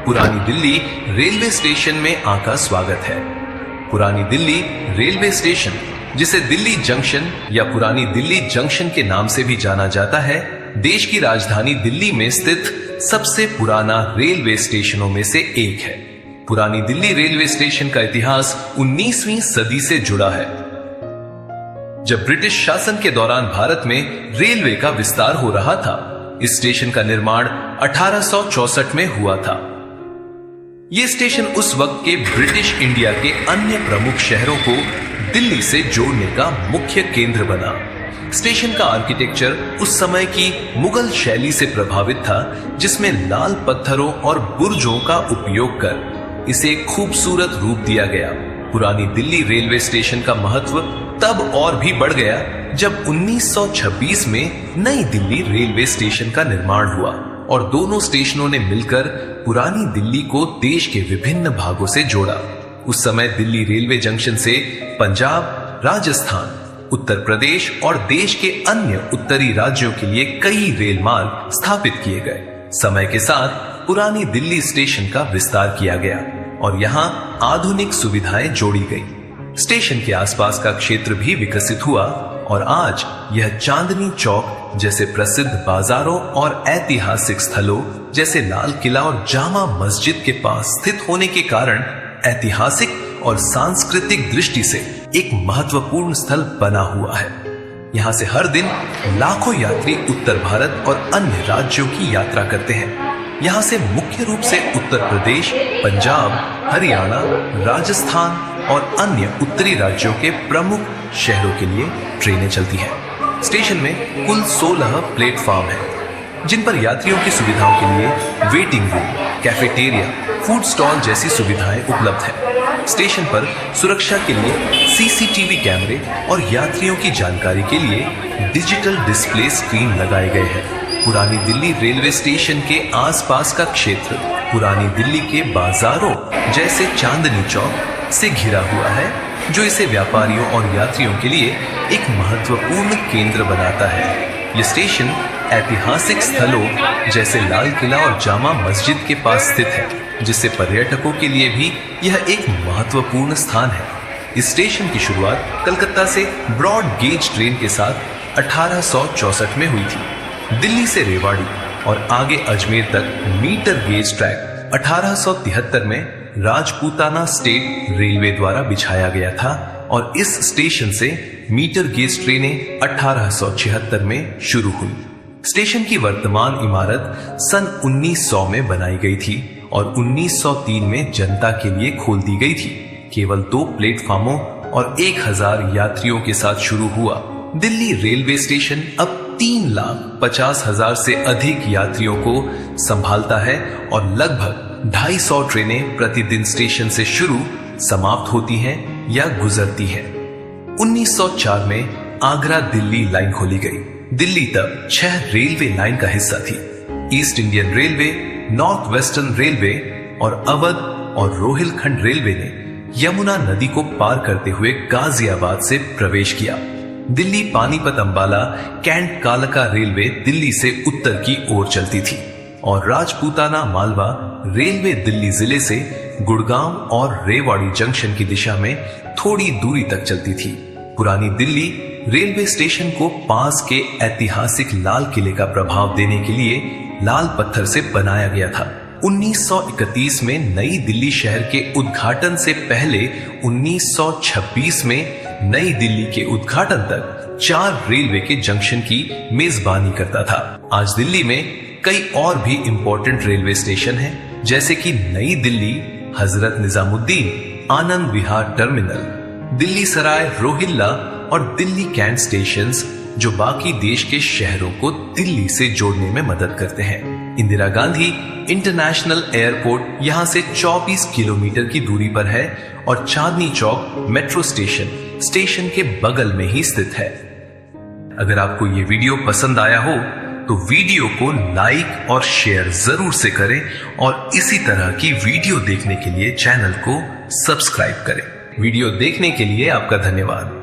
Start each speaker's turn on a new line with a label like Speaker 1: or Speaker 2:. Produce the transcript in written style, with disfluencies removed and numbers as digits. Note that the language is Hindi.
Speaker 1: पुरानी दिल्ली रेलवे स्टेशन में आपका स्वागत है। पुरानी दिल्ली रेलवे स्टेशन, जिसे दिल्ली जंक्शन या पुरानी दिल्ली जंक्शन के नाम से भी जाना जाता है, देश की राजधानी दिल्ली में स्थित सबसे पुराना रेलवे स्टेशनों में से एक है। पुरानी दिल्ली रेलवे स्टेशन का इतिहास 19वीं सदी से जुड़ा है, जब ब्रिटिश शासन के दौरान भारत में रेलवे का विस्तार हो रहा था। इस स्टेशन का निर्माण 1864 में हुआ था। यह स्टेशन उस वक्त के ब्रिटिश इंडिया के अन्य प्रमुख शहरों को दिल्ली से जोड़ने का मुख्य केंद्र बना। स्टेशन का आर्किटेक्चर उस समय की मुगल शैली से प्रभावित था, जिसमें लाल पत्थरों और बुर्जों का उपयोग कर इसे खूबसूरत रूप दिया गया। पुरानी दिल्ली रेलवे स्टेशन का महत्व तब और भी बढ़ गया जब 1926 में नई दिल्ली रेलवे स्टेशन का निर्माण हुआ और दोनों स्टेशनों ने मिलकर पुरानी दिल्ली को देश के विभिन्न भागों से जोड़ा। उस समय दिल्ली रेलवे जंक्शन से पंजाब, राजस्थान, उत्तर प्रदेश और देश के अन्य उत्तरी राज्यों के लिए कई रेल मार्ग स्थापित किए गए। समय के साथ पुरानी दिल्ली स्टेशन का विस्तार किया गया और यहाँ आधुनिक सुविधाएं जोड़ी गई। स्टेशन के आसपास का क्षेत्र भी विकसित हुआ और आज यह चांदनी चौक जैसे प्रसिद्ध बाजारों और ऐतिहासिक स्थलों जैसे लाल किला और जामा मस्जिद के पास स्थित होने के कारण ऐतिहासिक और सांस्कृतिक दृष्टि से एक महत्वपूर्ण स्थल बना हुआ है। यहाँ से हर दिन लाखों यात्री उत्तर भारत और अन्य राज्यों की यात्रा करते हैं। यहाँ से मुख्य रूप से उत्तर प्रदेश, पंजाब, हरियाणा, राजस्थान और अन्य उत्तरी राज्यों के प्रमुख शहरों के लिए ट्रेनें चलती हैं। स्टेशन में कुल 16 प्लेटफॉर्म हैं, जिन पर यात्रियों की सुविधाओं के लिए waiting room, cafeteria, food stall जैसी सुविधाएं उपलब्ध हैं। स्टेशन पर सुरक्षा के लिए सीसीटीवी कैमरे और यात्रियों की जानकारी के लिए डिजिटल डिस्प्ले स्क्रीन लगाए गए हैं। पुरानी दिल्ली रेलवे स्टेशन के आसपास का क्षेत्र पुरानी दिल्ली के बाजारों जैसे चांदनी चौक से घिरा हुआ है, जो इसे व्यापारियों और यात्रियों के लिए एक महत्वपूर्ण केंद्र बनाता है। यह स्टेशन ऐतिहासिक स्थलों जैसे लाल किला और जामा मस्जिद के पास स्थित है, जिससे पर्यटकों के लिए भी यह एक महत्वपूर्ण स्थान है। इस स्टेशन की शुरुआत कलकत्ता से ब्रॉड गेज ट्रेन के साथ 1864 में हुई थी। दिल्ली से रेवाड़ी और आगे अजमेर तक मीटर गेज ट्रैक 1873 में राजपूताना स्टेट रेलवे द्वारा बिछाया गया था और इस स्टेशन से मीटर गेज ट्रेनें 1876 में शुरू हुई। स्टेशन की वर्तमान इमारत सन 1900 में बनाई गई थी और 1903 में जनता के लिए खोल दी गई थी। केवल 2 प्लेटफॉर्मों और 1000 यात्रियों के साथ शुरू हुआ। दिल्ली रेलवे स्टेशन अब 3,50,000 से अधिक यात्रियों को संभालता है और लगभग 250 ट्रेनें प्रतिदिन स्टेशन से शुरू, समाप्त होती हैं या गुजरती हैं। 1904 में आगरा दिल्ली लाइन खोली गई। दिल्ली तब 6 रेलवे लाइन का हिस्सा थी। East Indian railway, north western railway और अवध और रोहिलखंड रेलवे ने यमुना नदी को पार करते हुए गाजियाबाद से प्रवेश किया। दिल्ली पानीपत अंबाला कैंट कालका रेलवे दिल्ली से उत्तर की ओर चलती थी और राजपूताना मालवा रेलवे दिल्ली जिले से गुड़गांव और रेवाड़ी जंक्शन की दिशा में थोड़ी दूरी तक चलती थी। पुरानी दिल्ली रेलवे स्टेशन को पास के ऐतिहासिक लाल किले का प्रभाव देने के लिए लाल पत्थर से बनाया गया था। 1931 में नई दिल्ली शहर के उद्घाटन से पहले 1926 में नई दिल्ली के उद्घाटन तक 4 रेलवे के जंक्शन की मेजबानी करता था। आज दिल्ली में कई और भी इंपॉर्टेंट रेलवे स्टेशन हैं, जैसे कि नई दिल्ली, हजरत निजामुद्दीन, आनंद विहार टर्मिनल, दिल्ली सराय रोहिल्ला और दिल्ली कैंट स्टेशंस, जो बाकी देश के शहरों को दिल्ली से जोड़ने में मदद करते हैं। इंदिरा गांधी इंटरनेशनल एयरपोर्ट यहां से 24 किलोमीटर की दूरी पर है और चांदनी चौक मेट्रो स्टेशन के बगल में ही स्थित है। अगर आपको ये वीडियो पसंद आया हो तो वीडियो को लाइक और शेयर जरूर से करें और इसी तरह की वीडियो देखने के लिए चैनल को सब्सक्राइब करें। वीडियो देखने के लिए आपका धन्यवाद।